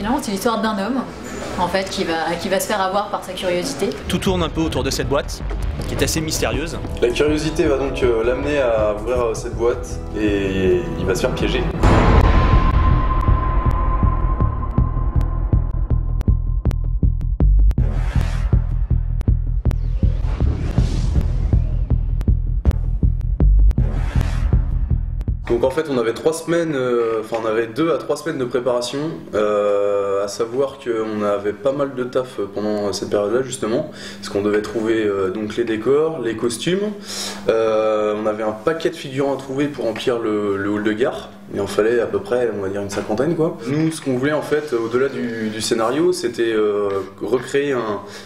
finalement c'est l'histoire d'un homme en fait qui va se faire avoir par sa curiosité. Tout tourne un peu autour de cette boîte qui est assez mystérieuse. La curiosité va donc l'amener à ouvrir cette boîte et il va se faire piéger. Donc en fait on avait 3 semaines, on avait 2 à 3 semaines de préparation, à savoir qu'on avait pas mal de taf pendant cette période-là justement, parce qu'on devait trouver donc les décors, les costumes, on avait un paquet de figurants à trouver pour remplir le hall de gare, il en fallait à peu près, on va dire une 50aine quoi. Nous ce qu'on voulait en fait, au-delà du scénario, c'était recréer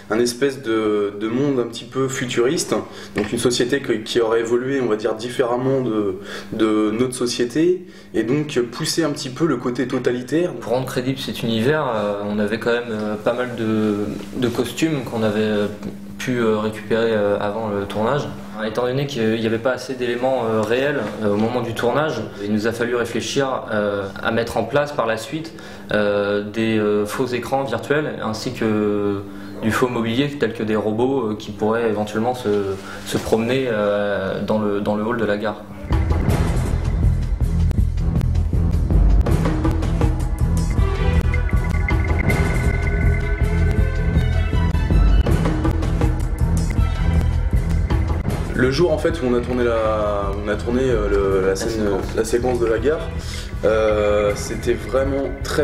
un espèce de monde un petit peu futuriste, donc une société qui aurait évolué on va dire différemment de notre société et donc pousser un petit peu le côté totalitaire. Pour rendre crédible cet univers, on avait quand même pas mal de costumes qu'on avait pu récupérer avant le tournage. Étant donné qu'il n'y avait pas assez d'éléments réels au moment du tournage, il nous a fallu réfléchir à mettre en place par la suite des faux écrans virtuels ainsi que du faux mobilier tel que des robots qui pourraient éventuellement se promener dans le hall de la gare. Le jour en fait où on a tourné la séquence de la gare, c'était vraiment très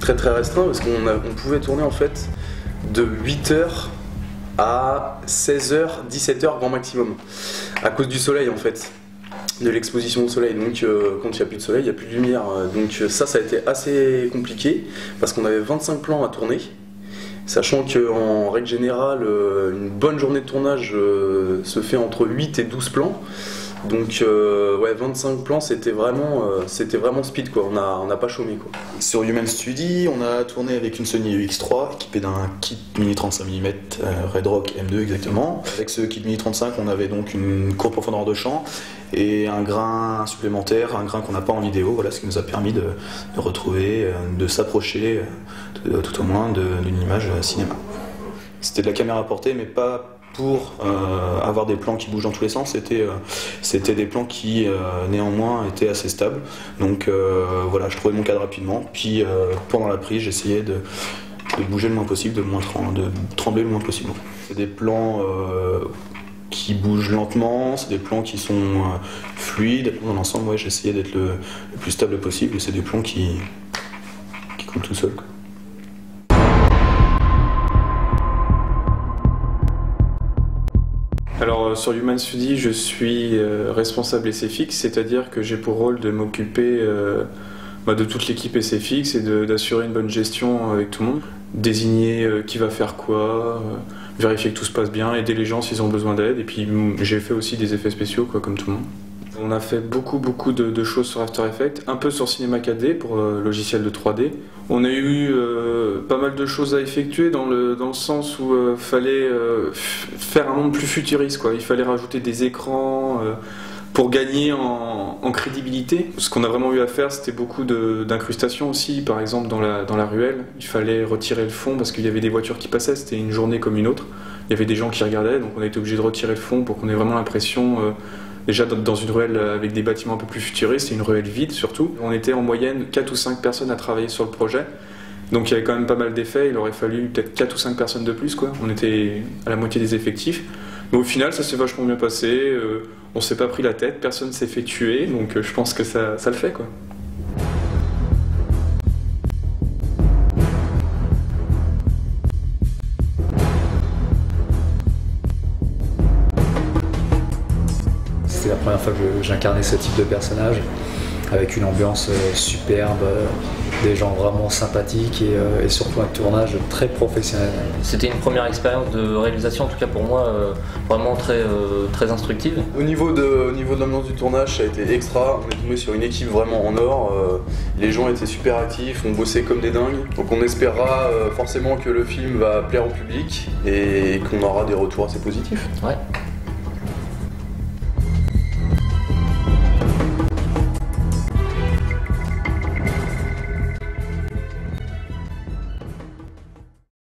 restreint parce qu'on pouvait tourner en fait de 8h à 16h, 17h grand maximum, à cause du soleil en fait, de l'exposition au soleil. Donc quand il n'y a plus de soleil, il n'y a plus de lumière. Donc ça a été assez compliqué parce qu'on avait 25 plans à tourner. Sachant qu'en règle générale, une bonne journée de tournage se fait entre 8 et 12 plans. Donc ouais, 25 plans, c'était vraiment speed quoi, on n'a pas chômé quoi. Sur Human Study, on a tourné avec une Sony UX3 équipée d'un kit Mini 35 mm Red Rock M2 exactement. Avec ce kit Mini 35, on avait donc une courte profondeur de champ et un grain supplémentaire, un grain qu'on n'a pas en vidéo, voilà ce qui nous a permis de retrouver, de s'approcher tout au moins d'une image cinéma. C'était de la caméra à portée mais pas pour avoir des plans qui bougent dans tous les sens, c'était des plans qui néanmoins étaient assez stables. Donc voilà, je trouvais mon cadre rapidement, puis pendant la prise j'essayais de bouger le moins possible, de trembler le moins possible. C'est des plans qui bougent lentement, c'est des plans qui sont fluides. Dans l'ensemble, ouais, j'essayais d'être le plus stable possible et c'est des plans qui coulent tout seuls. Alors sur Human Study, je suis responsable SFX, c'est-à-dire que j'ai pour rôle de m'occuper de toute l'équipe SFX et d'assurer une bonne gestion avec tout le monde. Désigner qui va faire quoi, vérifier que tout se passe bien, aider les gens s'ils ont besoin d'aide, et puis j'ai fait aussi des effets spéciaux quoi, comme tout le monde. On a fait beaucoup de choses sur After Effects, un peu sur Cinema 4D pour logiciel de 3D. On a eu pas mal de choses à effectuer dans le sens où fallait faire un monde plus futuriste, quoi. Il fallait rajouter des écrans pour gagner en crédibilité. Ce qu'on a vraiment eu à faire, c'était beaucoup d'incrustations aussi. Par exemple, dans la ruelle, il fallait retirer le fond parce qu'il y avait des voitures qui passaient, c'était une journée comme une autre. Il y avait des gens qui regardaient, donc on a été obligé de retirer le fond pour qu'on ait vraiment l'impression... Déjà dans une ruelle avec des bâtiments un peu plus futuristes, et une ruelle vide surtout. On était en moyenne 4 ou 5 personnes à travailler sur le projet. Donc il y avait quand même pas mal d'effets, il aurait fallu peut-être 4 ou 5 personnes de plus quoi. On était à la moitié des effectifs. Mais au final ça s'est vachement bien passé, on s'est pas pris la tête, personne s'est fait tuer, donc je pense que ça le fait quoi. C'est la première fois que j'incarnais ce type de personnage, avec une ambiance superbe, des gens vraiment sympathiques et surtout un tournage très professionnel. C'était une première expérience de réalisation, en tout cas pour moi, vraiment très instructive. Au niveau de l'ambiance du tournage, ça a été extra. On est tombé sur une équipe vraiment en or. Les gens étaient super actifs, on bossait comme des dingues. Donc on espérera forcément que le film va plaire au public et qu'on aura des retours assez positifs. Ouais.